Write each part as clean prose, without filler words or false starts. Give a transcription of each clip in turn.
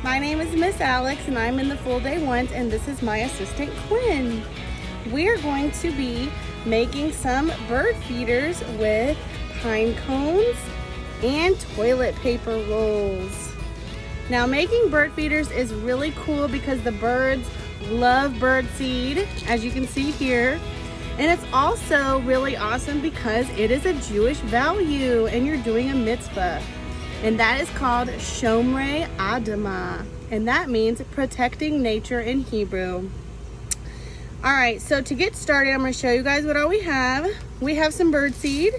My name is Miss Alex and I'm in the full day ones, and this is my assistant Quinn. We're going to be making some bird feeders with pine cones and toilet paper rolls. Now, making bird feeders is really cool because the birds love birdseed, as you can see here. And it's also really awesome because it is a Jewish value and you're doing a mitzvah. And that is called Shomrei Adamah. And that means protecting nature in Hebrew. All right, so to get started, I'm gonna show you guys what all we have. We have some birdseed,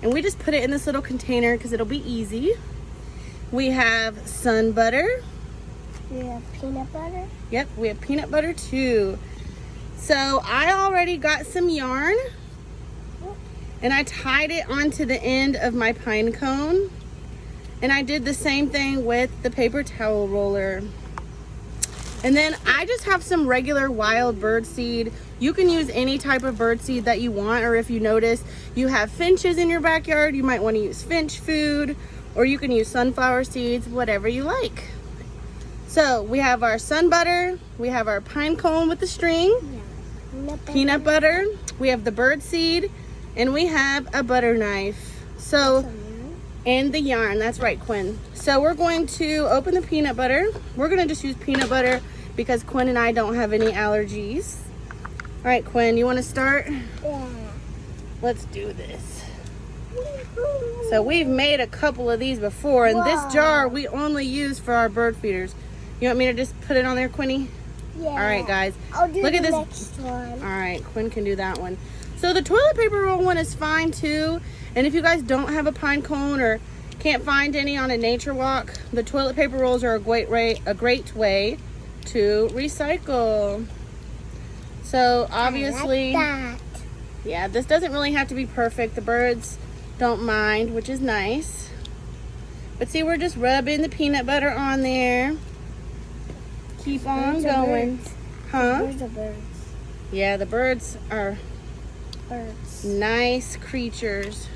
and we just put it in this little container because it'll be easy. We have sun butter. We have peanut butter. Yep, we have peanut butter too. So I already got some yarn and I tied it onto the end of my pine cone. And I did the same thing with the paper towel roller. And then I just have some regular wild bird seed. You can use any type of bird seed that you want, or if you notice you have finches in your backyard, you might want to use finch food, or you can use sunflower seeds, whatever you like. So we have our sun butter, we have our pine cone with the string, peanut butter, we have the bird seed, and we have a butter knife. So, and the yarn, that's right, Quinn. So we're going to open the peanut butter. We're gonna just use peanut butter because Quinn and I don't have any allergies. All right, Quinn, you wanna start? Yeah. Let's do this. So we've made a couple of these before, and this jar we only use for our bird feeders. You want me to just put it on there, Quinny? Yeah. All right, guys. I'll do Look the at this. next one. All right, Quinn can do that one. So the toilet paper roll one is fine too. And if you guys don't have a pine cone or can't find any on a nature walk, the toilet paper rolls are a great way to recycle. So obviously, I like that. yeah, this doesn't really have to be perfect. The birds don't mind, which is nice. But see, we're just rubbing the peanut butter on there. Keep on going. Huh? Where's the birds? Yeah, the birds are Birds. nice creatures.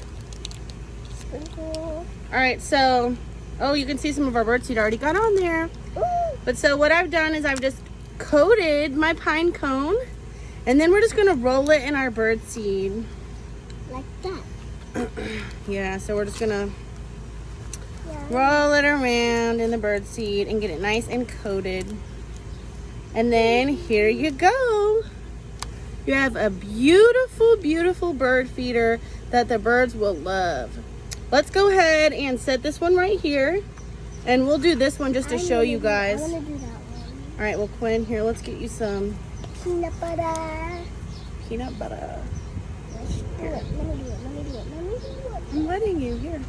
Sprinkle. All right, so, oh, you can see some of our birdseed already got on there. Ooh. But so what I've done is I've just coated my pine cone, and then we're just gonna roll it in our birdseed. Like that. Yeah, so we're just gonna roll it around in the birdseed and get it nice and coated. And then here you go. You have a beautiful, beautiful bird feeder that the birds will love. Let's go ahead and set this one right here. And we'll do this one just to show you guys. I want to do that one. All right, well, Quinn, here, let's get you some Peanut butter. peanut butter. Let's do it. Let me do it. Let me do it. Let me do it. I'm letting you, here.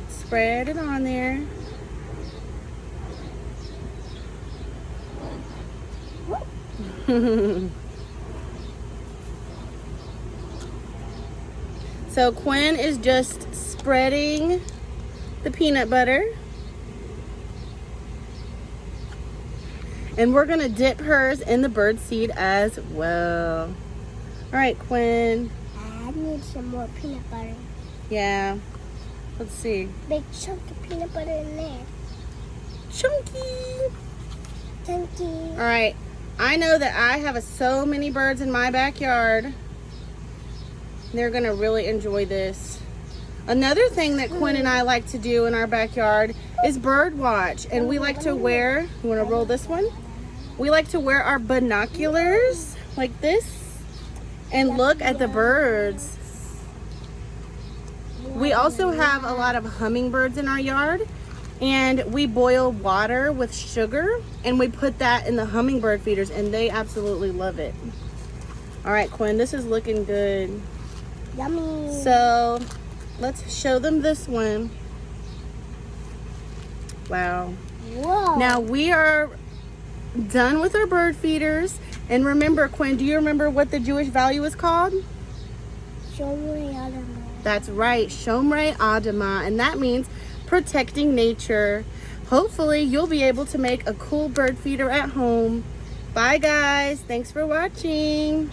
Spread it on there. So Quinn is just spreading the peanut butter. And we're gonna dip hers in the bird seed as well. All right, Quinn. I need some more peanut butter. Yeah. Let's see. Big chunk of peanut butter in there. Chunky. Chunky. All right. I know that I have so many birds in my backyard. They're gonna really enjoy this. Another thing that Quinn and I like to do in our backyard is bird watch. And we like to wear, you wanna roll this one? We like to wear our binoculars like this and look at the birds. We also have a lot of hummingbirds in our yard, and we boil water with sugar and we put that in the hummingbird feeders, and they absolutely love it. All right, Quinn, this is looking good. Yummy. So let's show them this one. Wow. Whoa. Now we are done with our bird feeders. And remember, Quinn, do you remember what the Jewish value is called? Shomrei Adamah. That's right, Shomrei Adamah, and that means protecting nature. Hopefully you'll be able to make a cool bird feeder at home. Bye guys, thanks for watching.